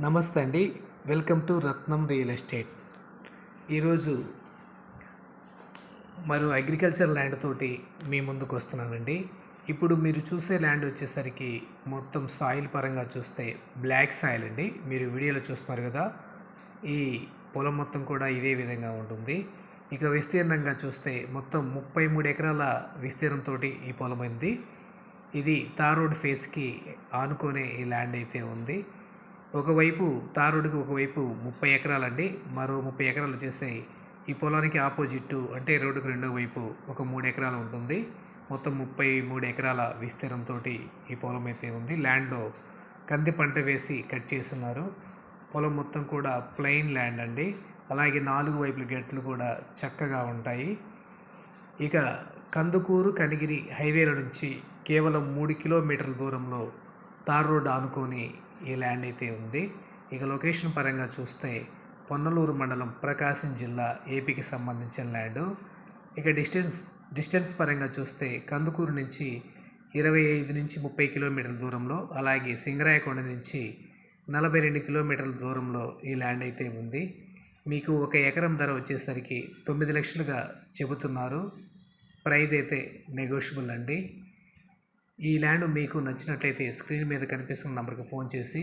నమస్తే అండి. Welcome to Ratnam real estate. ఈరోజు మరో అగ్రికల్చర్ ల్యాండ్ తోటి మీ ముందుకు వస్తున్నానండి. ఇప్పుడు మీరు చూసే ల్యాండ్ వచ్చేసరికి మొత్తం సాయిల్ పరంగా చూస్తే బ్లాక్ సాయిల్ అండి. మీరు వీడియోలో చూస్తున్నారు కదా, ఈ పొలం మొత్తం కూడా ఇదే విధంగా ఉంటుంది. ఇక విస్తీర్ణంగా చూస్తే మొత్తం 33 ఎకరాల విస్తీర్ణంతో ఈ పొలం ఉంది. ఇది తార్ రోడ్ ఫేస్కి ఆనుకునే ఈ ల్యాండ్ అయితే ఉంది. ఒకవైపు తార్ రోడ్డుకి ఒకవైపు 30 ఎకరాలండి, మరో 30 ఎకరాలు వచ్చేసి ఈ పొలానికి ఆపోజిట్ అంటే రోడ్డుకు రెండో వైపు ఒక 3 ఎకరాలు ఉంటుంది. మొత్తం 33 ఎకరాల విస్తీర్ణంతో ఈ పొలం అయితే ఉంది. ల్యాండ్లో కంది పంట వేసి కట్ చేస్తున్నారు. పొలం మొత్తం కూడా ప్లెయిన్ ల్యాండ్ అండి. అలాగే 4 వైపుల గేట్లు కూడా చక్కగా ఉంటాయి. ఇక కందుకూరు కనిగిరి హైవేల నుంచి కేవలం 3 కిలోమీటర్ల దూరంలో తార్ రోడ్ ఆనుకొని ఈ ల్యాండ్ అయితే ఉంది. ఇక లొకేషన్ పరంగా చూస్తే పొన్నలూరు మండలం, ప్రకాశం జిల్లా, ఏపీకి సంబంధించిన ల్యాండ్. ఇక డిస్టెన్స్ పరంగా చూస్తే కందుకూరు నుంచి 25 నుంచి 30 కిలోమీటర్ల దూరంలో, అలాగే సింగరాయకొండ నుంచి 42 కిలోమీటర్ల దూరంలో ఈ ల్యాండ్ అయితే ఉంది. మీకు ఒక ఎకరం ధర వచ్చేసరికి 9 లక్షలుగా చెబుతున్నారు. ప్రైస్ అయితే నెగోషియబుల్ అండి. ఈ ల్యాండ్ మీకు నచ్చినట్లయితే స్క్రీన్ మీద కనిపిస్తున్న నంబర్కి ఫోన్ చేసి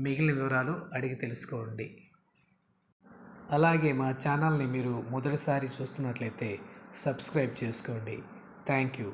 మిగిలిన వివరాలు అడిగి తెలుసుకోండి. అలాగే మా ఛానల్ని మీరు మొదటిసారి చూస్తున్నట్లయితే సబ్స్క్రైబ్ చేసుకోండి. Thank you.